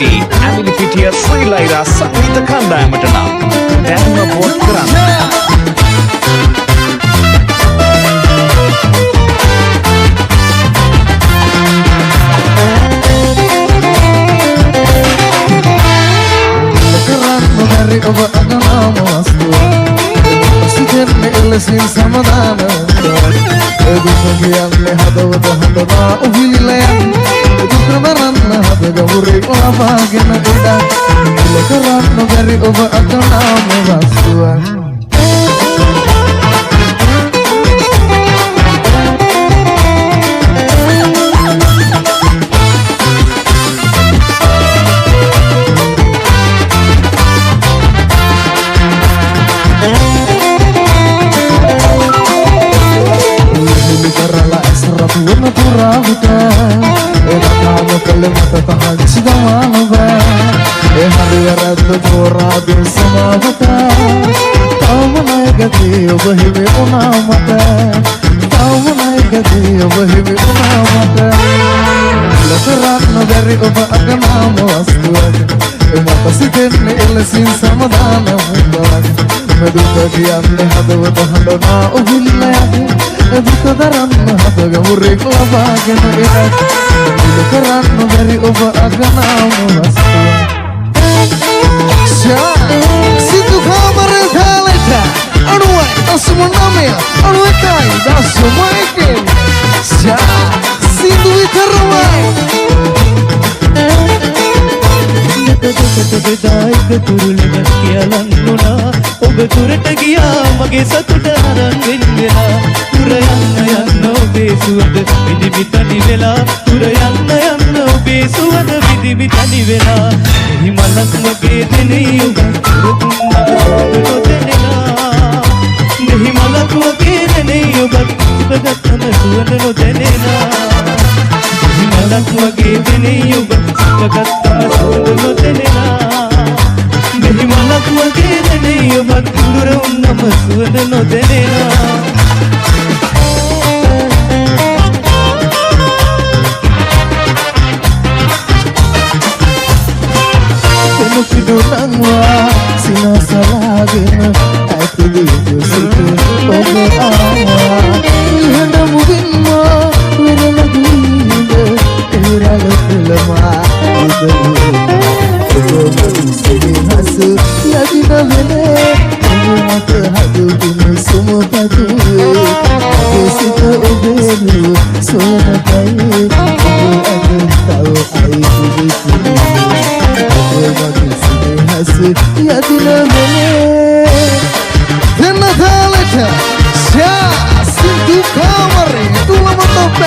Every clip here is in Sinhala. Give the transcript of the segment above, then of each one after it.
සිටි ඇමිලි පිටිය ශ්‍රී ලයිරා සංගීත කණ්ඩායමට නම් දැනුම වෝට් කරන්න. ඔබ අගනාම වස්තුව සිතෙන්නේ එලෙසින් සමාදානව දුක කියන්නේ හදවත හදවා උහිලයන් දුක නරන්න හද ගවුරේ ඔබාගෙන ගොඩක් කරන්න බැරි ඔබ අගනාම වස්තුව මත පහන් සිදවානව හරිවරද්ද තෝරාබින් සමාවත තවමනයගදී ඔබ හිමි වුණා මට තවමනයගදී ඔබ හිමි වුණා මට ලකරන්න බැරි ඔබ අගනාම වස්තුවක් මත සිතෙන්නේ එලෙසින් සමාදාන වුණාවක් දුක කියන්නේ හදවත හඬනා උහිල්ලයක් දුක දරන්න හද ගමුරේ ලබාගෙන ඉරක් කරන්න බැරි ඔබ අගනාම වස්තුව සිදු කාමරේ තාලෙට 90.9 සිදු විතරමයි දායක තුරුලෙම කියලන්නුනා ඔබ තුරට ගියා මගේ සතුට අරන් වෙන්නෙලා තුර යන්න ඔබේ සුවඳ විදිමි තනි වෙලා තුර යන්න ඔබේ සුවඳ විදිමි තනි වෙලා එහි මලක් වගේ දෙනේ ඔබ තුරුදුන්නා නොදැනෙනා එහි මලක් වගේ දෙනේ ඔබ ඉපගත්තම සුවඳ නොදැනෙනා එහි මලක් වගේ දෙනේ ඔබ ඉපගත්තම සුවඳ නොදැනෙනා එහි මලක් වගේ දෙනේ ඔබ දුර වුණම සුවඳ නොදැනෙනා පිදුනංවා සිනසලාගෙන ඇතුළු සිට ඔබ ආවා ඉහඳ මුවින්මා වෙරළදීද එරළ පෙළමා ඔබ සිනහස යදින වෙනේ ඔබ මත හදුදුන සුමපතුවේ ඔබ සිත ඔබේලු සෝනකයි ඔබ අද තව අයිතුදුතුනේ යදින වෙනේ දෙන්න තාලෙට සිදු කාමරේ තුලමතොප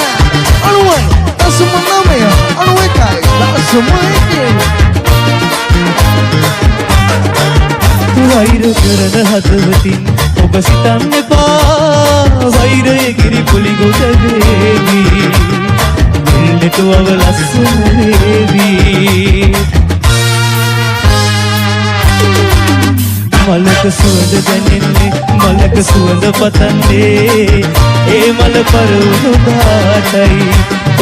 90.9 වෛර කරන හදවතින් ඔබ සිතන්න එපා වෛරය ගිරි පුලි ගොඩ වේවි දෙන්නට වව ලස්සන වේවි මලක සුවඳ දැනෙන්නේ මලක සුවඳ පතන්නේ ඒ මල පරවුණු දාටයි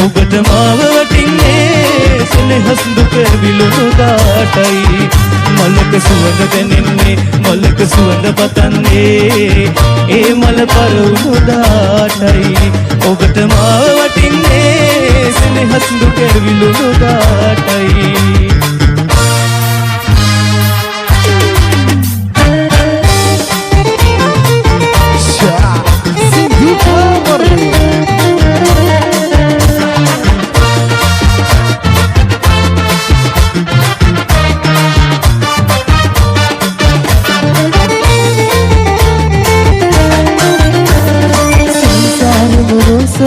ඔබට මාව වටින්නේ සෙනෙහස් දුක විලුණු දාටයි මලක සුවඳ දැනෙන්නේ මලක සුවඳ පතන්නේ ඒ මල පරවුණු දාටයි ඔබට මාව වටින්නේ සෙනෙහස් දුක විලුණු දාටයි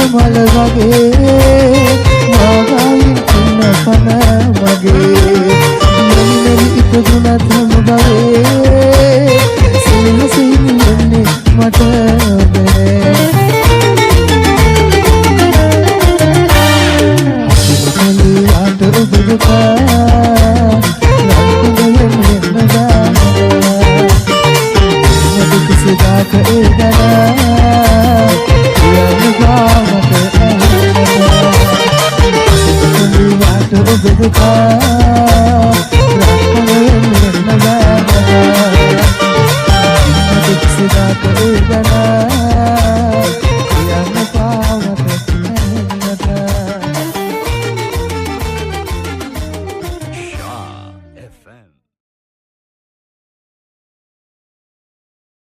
මල වගේ මාගාලින් ඉන්න පන මගේ මෙන්නි ඉපදුනත් හැම බවේ සිනහසින් යන්නේ මට බෑ අද ඔබ දුකා ලක්කුගෙන් හෙන්නදා මට කිසිදාක ඒ ගනා යන්න ගාමට ඇහෙනවා ඔබ දුකා